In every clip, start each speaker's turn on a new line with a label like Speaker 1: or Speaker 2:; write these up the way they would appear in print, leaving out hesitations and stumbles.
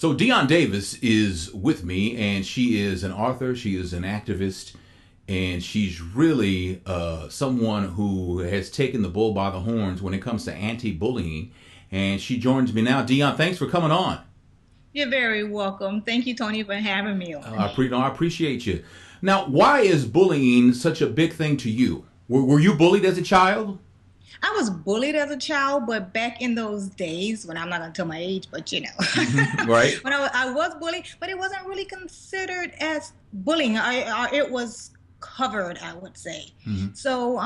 Speaker 1: So Deon Davis is with me, and she is an author. She is an activist, and she's really someone who has taken the bull by the horns when it comes to anti-bullying. And she joins me now. Deon, thanks for coming on.
Speaker 2: You're very welcome. Thank you, Tony, for having me on.
Speaker 1: I appreciate you. Now, why is bullying such a big thing to you? Were you bullied as a child?
Speaker 2: I was bullied as a child, but back in those days, when I'm not going to tell my age, but
Speaker 1: Right.
Speaker 2: when I was bullied, but it wasn't really considered as bullying. It was covered, I would say.
Speaker 1: Hmm.
Speaker 2: So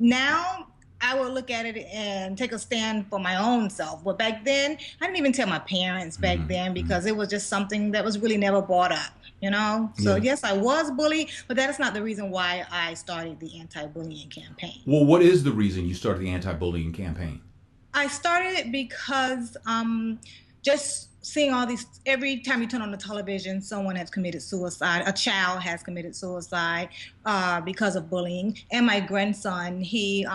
Speaker 2: now I would look at it and take a stand for my own self. But back then, I didn't even tell my parents back
Speaker 1: Hmm.
Speaker 2: then because it was just something that was really never brought up. So
Speaker 1: Yeah.
Speaker 2: yes, I was bullied, but that is not the reason why I started the anti-bullying campaign.
Speaker 1: Well, what is the reason you started the anti-bullying campaign?
Speaker 2: I started it because just seeing all these, every time you turn on the television, someone has committed suicide, a child has committed suicide because of bullying. And my grandson, him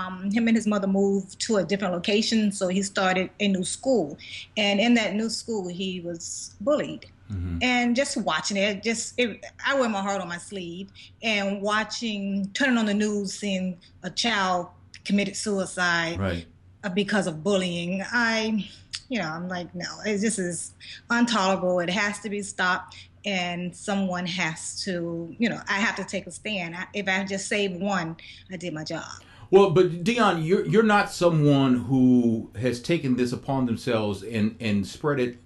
Speaker 2: and his mother moved to a different location, so he started a new school. And in that new school, he was bullied.
Speaker 1: Hmm.
Speaker 2: And just watching I wear my heart on my sleeve. And turning on the news, seeing a child committed suicide
Speaker 1: Right.
Speaker 2: because of bullying, I'm like, no, this is intolerable. It has to be stopped, and someone has to, I have to take a stand. If I just save one, I did my job.
Speaker 1: Well, but Deon, you're not someone who has taken this upon themselves and spread it,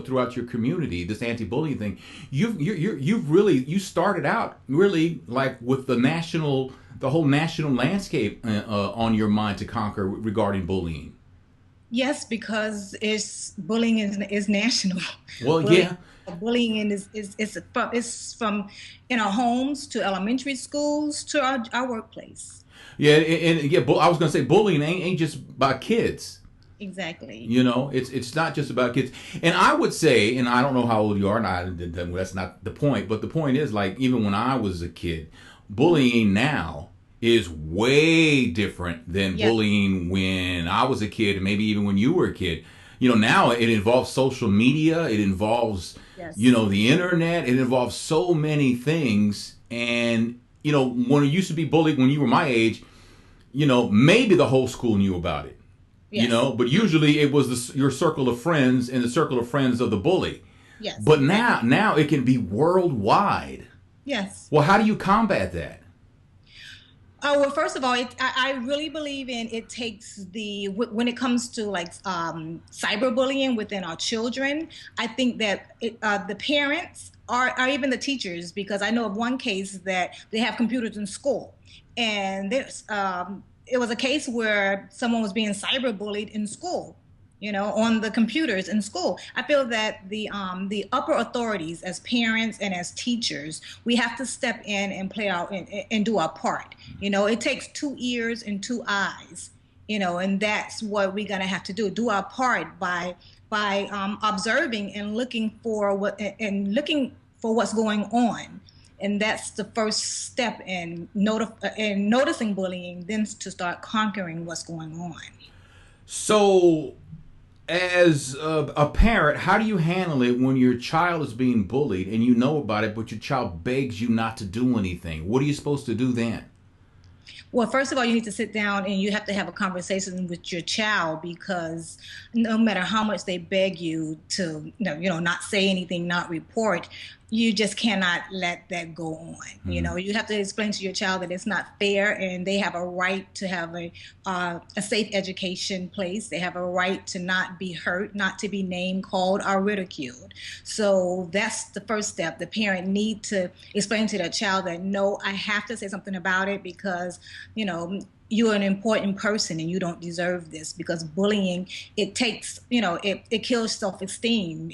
Speaker 1: throughout your community. This anti-bullying thing, you started out really like with the whole national landscape on your mind to conquer regarding bullying.
Speaker 2: Yes, because it's bullying is national.
Speaker 1: Well,
Speaker 2: bullying,
Speaker 1: yeah.
Speaker 2: bullying is from in our homes to elementary schools to our workplace.
Speaker 1: Yeah, and yeah, I was gonna say bullying ain't just about kids.
Speaker 2: Exactly.
Speaker 1: It's not just about kids. And I would say, and I don't know how old you are, and that's not the point. But the point is, like, even when I was a kid, bullying now is way different than
Speaker 2: Yes.
Speaker 1: bullying when I was a kid, and maybe even when you were a kid. Now it involves social media, it involves,
Speaker 2: Yes.
Speaker 1: the internet, it involves so many things. And when it used to be bullied when you were my age, maybe the whole school knew about it.
Speaker 2: Yes.
Speaker 1: But usually it was your circle of friends and the circle of friends of the bully.
Speaker 2: Yes.
Speaker 1: But now it can be worldwide.
Speaker 2: Yes.
Speaker 1: Well, how do you combat that?
Speaker 2: Well, first of all, I really believe in it takes when it comes to like cyberbullying within our children. I think that the parents are even the teachers, because I know of one case that they have computers in school, and it was a case where someone was being cyberbullied in school, on the computers in school. I feel that the upper authorities, as parents and as teachers, we have to step in and play out and do our part. It takes two ears and two eyes, and that's what we're gonna have to do our part by observing and looking for what's going on. And that's the first step in noticing bullying, then to start conquering what's going on.
Speaker 1: So, as a parent, how do you handle it when your child is being bullied and you know about it, but your child begs you not to do anything? What are you supposed to do then?
Speaker 2: Well, first of all, you need to sit down and you have to have a conversation with your child, because no matter how much they beg you to, not say anything, not report, you just cannot let that go on.
Speaker 1: Hmm.
Speaker 2: You have to explain to your child that it's not fair, and they have a right to have a safe education place. They have a right to not be hurt, not to be name called or ridiculed. So that's the first step. The parent need to explain to their child that, no, I have to say something about it, because you're an important person and you don't deserve this. Because bullying, it takes, it kills self-esteem.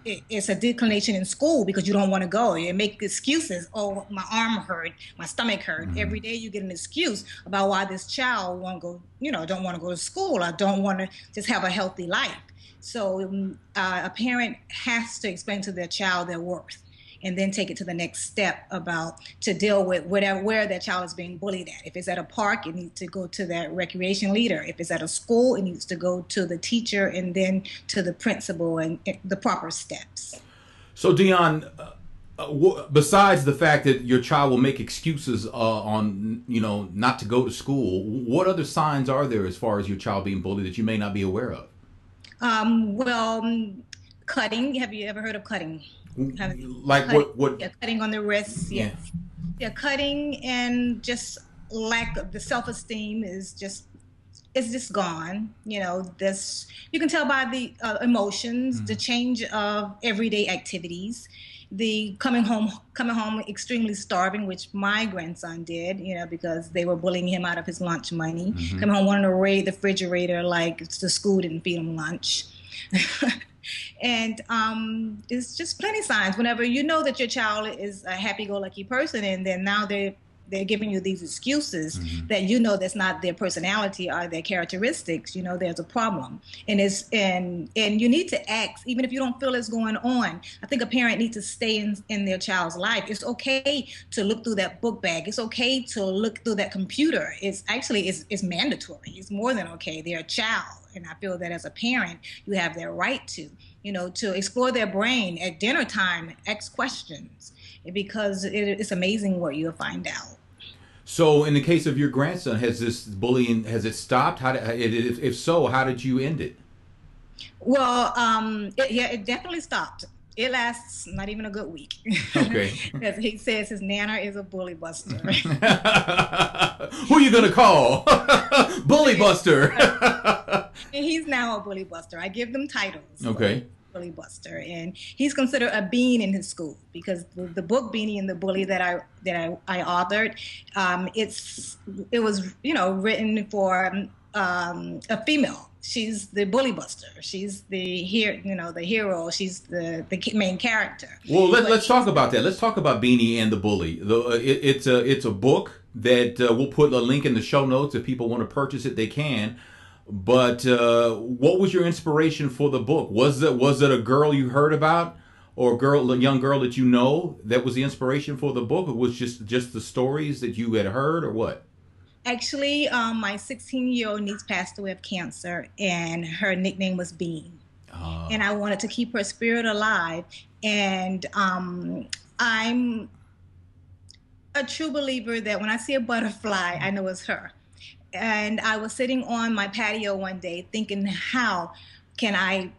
Speaker 2: It's a declination in school because you don't want to go. You make excuses. Oh, my arm hurt, my stomach hurt.
Speaker 1: Hmm.
Speaker 2: Every day you get an excuse about why this child won't go, don't want to go to school. I don't want to just have a healthy life. So a parent has to explain to their child their worth. and then take it to the next step about to deal with whatever where that child is being bullied at. If it's at a park, it needs to go to that recreation leader. If it's at a school, it needs to go to the teacher and then to the principal and the proper steps.
Speaker 1: So, Deon, besides the fact that your child will make excuses on, not to go to school, what other signs are there as far as your child being bullied that you may not be aware of?
Speaker 2: Well, cutting. Have you ever heard of cutting?
Speaker 1: Like
Speaker 2: Cutting,
Speaker 1: what?
Speaker 2: yeah, cutting on the wrists.
Speaker 1: Yeah.
Speaker 2: Yes. Yeah, cutting and just lack of the self-esteem is just it's just gone. This you can tell by the emotions, the change of everyday activities, the coming home extremely starving, which my grandson did, because they were bullying him out of his lunch money. Coming home wanting to raid the refrigerator like the school didn't feed him lunch. And it's just plenty signs whenever you know that your child is a happy-go-lucky person, and then now they're giving you these excuses that that's not their personality or their characteristics. There's a problem, and you need to ask, even if you don't feel it's going on. I think a parent needs to stay in their child's life. It's okay to look through that book bag. It's okay to look through that computer. It's mandatory. It's more than okay. They're a child, and I feel that as a parent, you have their right to explore their brain at dinner time, ask questions, because it's amazing what you'll find out.
Speaker 1: So, in the case of your grandson, has this bullying stopped? If so, how did you end it?
Speaker 2: Well, it definitely stopped. It lasts not even a good week.
Speaker 1: Okay.
Speaker 2: Because he says his nana is a bully buster.
Speaker 1: Who are you gonna call? Bully buster.
Speaker 2: And he's now a bully buster. I give them titles.
Speaker 1: Okay.
Speaker 2: Bully buster, and he's considered a bean in his school because the book Beanie and the Bully that I authored, it was written for a female. She's the bully buster. She's the hero. She's the main character.
Speaker 1: Well, let's talk about that. Let's talk about Beanie and the Bully. It's a book that we'll put a link in the show notes. If people want to purchase it, they can. But what was your inspiration for the book? Was it a girl you heard about, or a young girl that you know that was the inspiration for the book? Or was just the stories that you had heard, or what?
Speaker 2: Actually, my 16-year-old niece passed away of cancer, and her nickname was Bean. And I wanted to keep her spirit alive. And I'm a true believer that when I see a butterfly, I know it's her. And I was sitting on my patio one day thinking, how can I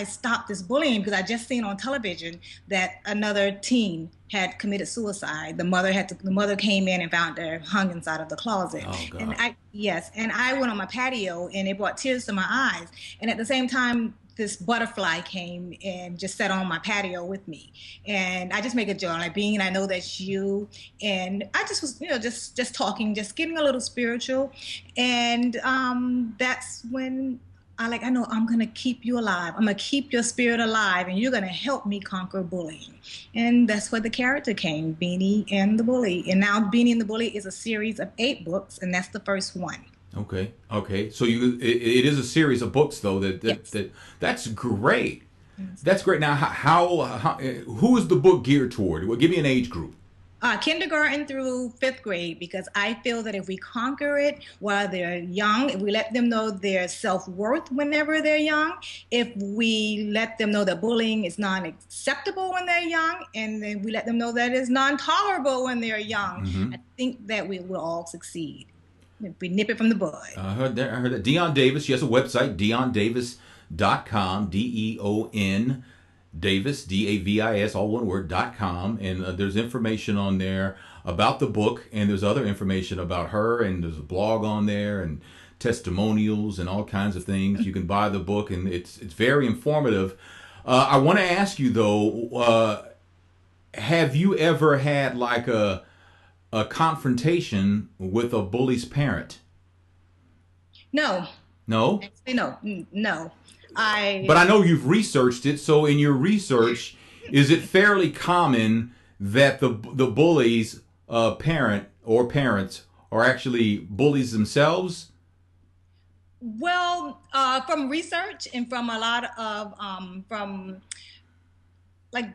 Speaker 2: stop this bullying? Because I just seen on television that another teen had committed suicide. The mother came in and found her hung inside of the closet.
Speaker 1: Oh, God.
Speaker 2: And I went on my patio, and it brought tears to my eyes. And at the same time, this butterfly came and just sat on my patio with me. And I just make a joke, like, Bean, I know that's you. And I just was, just talking, just getting a little spiritual. And that's when I know I'm going to keep you alive. I'm going to keep your spirit alive, and you're going to help me conquer bullying. And that's where the character came, Beanie and the Bully. And now Beanie and the Bully is a series of 8 books, and that's the first one.
Speaker 1: Okay. So it is a series of books, though.
Speaker 2: Yes.
Speaker 1: That's great. Yes. That's great. Now, who is the book geared toward? Well, give me an age group.
Speaker 2: Kindergarten through 5th grade, because I feel that if we conquer it while they're young, if we let them know their self-worth whenever they're young, if we let them know that bullying is non-acceptable when they're young, and then we let them know that it's non-tolerable when they're young, I think that we will all succeed. If we nip it from the bud.
Speaker 1: I heard that. Deon Davis, she has a website, deondavis.com, DEON Davis, DAVIS, all one word, .com. And there's information on there about the book, and there's other information about her, and there's a blog on there, and testimonials, and all kinds of things. You can buy the book, and it's very informative. I want to ask you, though, have you ever had like a confrontation with a bully's parent?
Speaker 2: No.
Speaker 1: No?
Speaker 2: Actually, no.
Speaker 1: But I know you've researched it. So in your research, is it fairly common that the bully's parent or parents are actually bullies themselves?
Speaker 2: Well, from research and from a lot of from like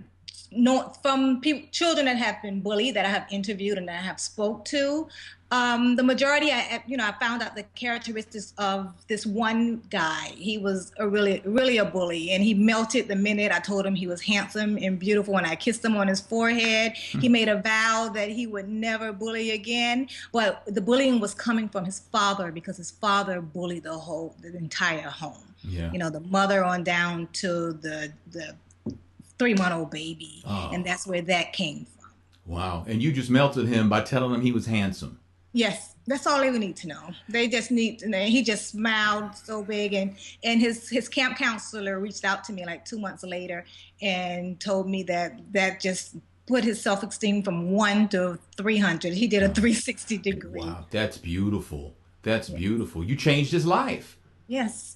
Speaker 2: no, from children that have been bullied that I have interviewed and that I have spoke to, the majority, I found out the characteristics of this one guy. He was a really a bully, and he melted the minute I told him he was handsome and beautiful, and I kissed him on his forehead. He made a vow that he would never bully again, but the bullying was coming from his father because his father bullied the entire home.
Speaker 1: Yeah.
Speaker 2: The mother on down to the 3-month-old baby, and that's where that came from.
Speaker 1: Wow. And you just melted him by telling him he was handsome.
Speaker 2: Yes, that's all they would need to know. They just need to know. He just smiled so big, and his camp counselor reached out to me like 2 months later and told me that just put his self-esteem from 1 to 300. He did a 360 degree.
Speaker 1: Wow, that's beautiful. That's beautiful. You changed his life.
Speaker 2: Yes.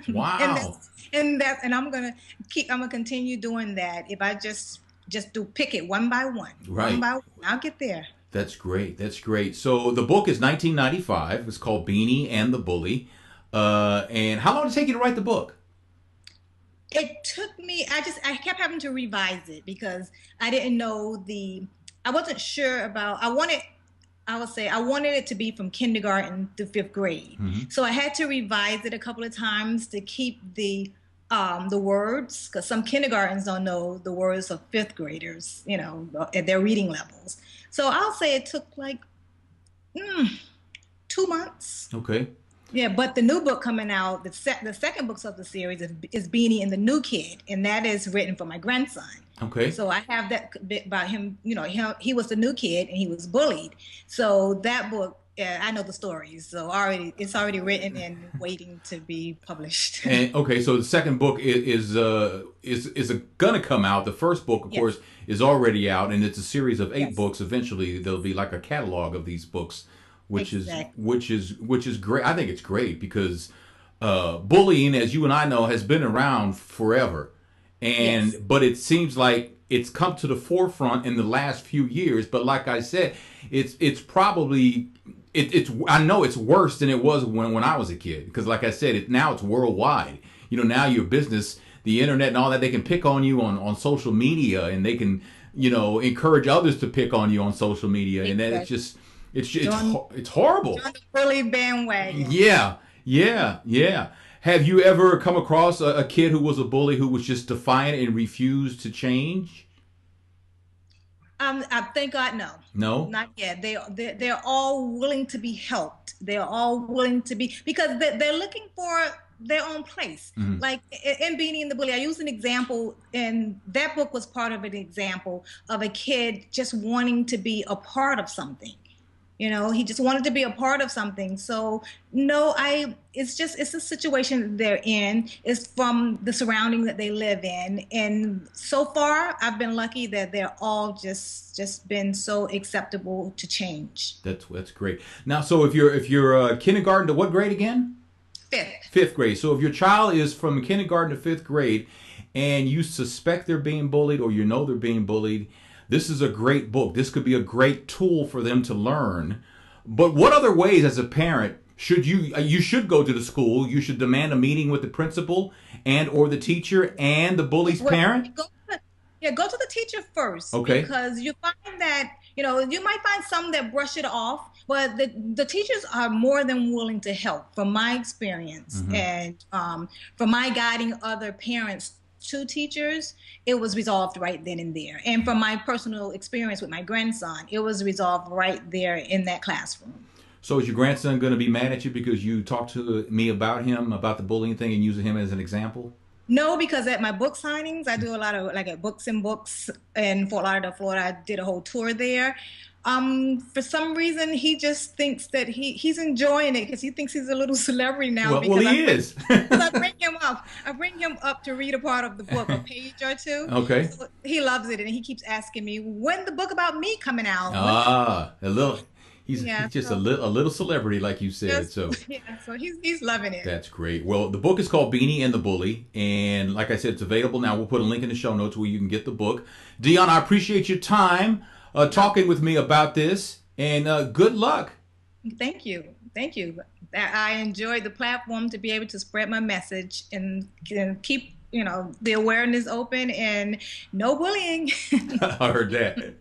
Speaker 1: Wow.
Speaker 2: and I'm gonna continue doing that. If I just pick it one by one,
Speaker 1: right.
Speaker 2: One by one, I'll get there.
Speaker 1: That's great. That's great. So the book is 1995. It's called Beanie and the Bully. And how long did it take you to write the book?
Speaker 2: It took me, I kept having to revise it because I didn't know I wasn't sure about, I wanted it to be from kindergarten to 5th grade. Mm-hmm. So I had to revise it a couple of times to keep the words, because some kindergartens don't know the words of 5th graders, at their reading levels. So I'll say it took like 2 months.
Speaker 1: Okay.
Speaker 2: Yeah, but the new book coming out, the second book of the series is Beanie and the New Kid, and that is written for my grandson.
Speaker 1: Okay.
Speaker 2: So I have that bit about him. He was the new kid and he was bullied. So that book, I know the stories. So it's already written and waiting to be published.
Speaker 1: And okay, so the second book is gonna come out. The first book, of course, is already out, and it's a series of 8 books. Eventually, there'll be like a catalog of these books, which is great. I think it's great because bullying, as you and I know, has been around forever. But it seems like it's come to the forefront in the last few years. But like I said, it's probably I know it's worse than it was when I was a kid, because like I said, now it's worldwide. Now your business, the internet and all that, they can pick on you on social media, and they can encourage others to pick on you on social media, and then it's horrible.
Speaker 2: Join the bully bandwagon.
Speaker 1: Yeah. Have you ever come across a kid who was a bully who was just defiant and refused to change?
Speaker 2: I thank God, no.
Speaker 1: No?
Speaker 2: Not yet. They're all willing to be helped. They're all willing to be, because they're looking for their own place. Mm-hmm. Like in Beanie and the Bully, I used an example, and that book was part of an example of a kid just wanting to be a part of something. He just wanted to be a part of something. So no, it's a situation they're in. It's from the surrounding that they live in. And so far, I've been lucky that they're all just been so acceptable to change.
Speaker 1: That's great. Now, so if you're kindergarten to what grade again?
Speaker 2: 5th.
Speaker 1: 5th grade. So if your child is from kindergarten to 5th grade and you suspect they're being bullied, or they're being bullied, this is a great book. This could be a great tool for them to learn. But what other ways, as a parent, should you should go to the school? You should demand a meeting with the principal or the teacher and the bully's parent?
Speaker 2: Go to the teacher first.
Speaker 1: Okay.
Speaker 2: Because you find that, you might find some that brush it off, but the teachers are more than willing to help, from my experience. Mm-hmm. And from my guiding other parents to teachers, it was resolved right then and there. And from my personal experience with my grandson, it was resolved right there in that classroom.
Speaker 1: So is your grandson going to be mad at you because you talked to me about the bullying thing and using him as an example?
Speaker 2: No, because at my book signings, I do a lot of at Books and Books in Fort Lauderdale, Florida. I did a whole tour there. For some reason, he just thinks that he's enjoying it because he thinks he's a little celebrity now.
Speaker 1: Well, he is.
Speaker 2: I bring him up to read a part of the book, a page or two.
Speaker 1: Okay.
Speaker 2: So he loves it, and he keeps asking me, when the book about me coming out? He's just a little celebrity, like you said. Yes,
Speaker 1: so
Speaker 2: he's loving it.
Speaker 1: That's great. Well, the book is called Beanie and the Bully, and like I said, it's available now. We'll put a link in the show notes where you can get the book. Deon, I appreciate your time talking with me about this, and good luck.
Speaker 2: Thank you. I enjoyed the platform to be able to spread my message and keep the awareness open and no bullying.
Speaker 1: I heard that.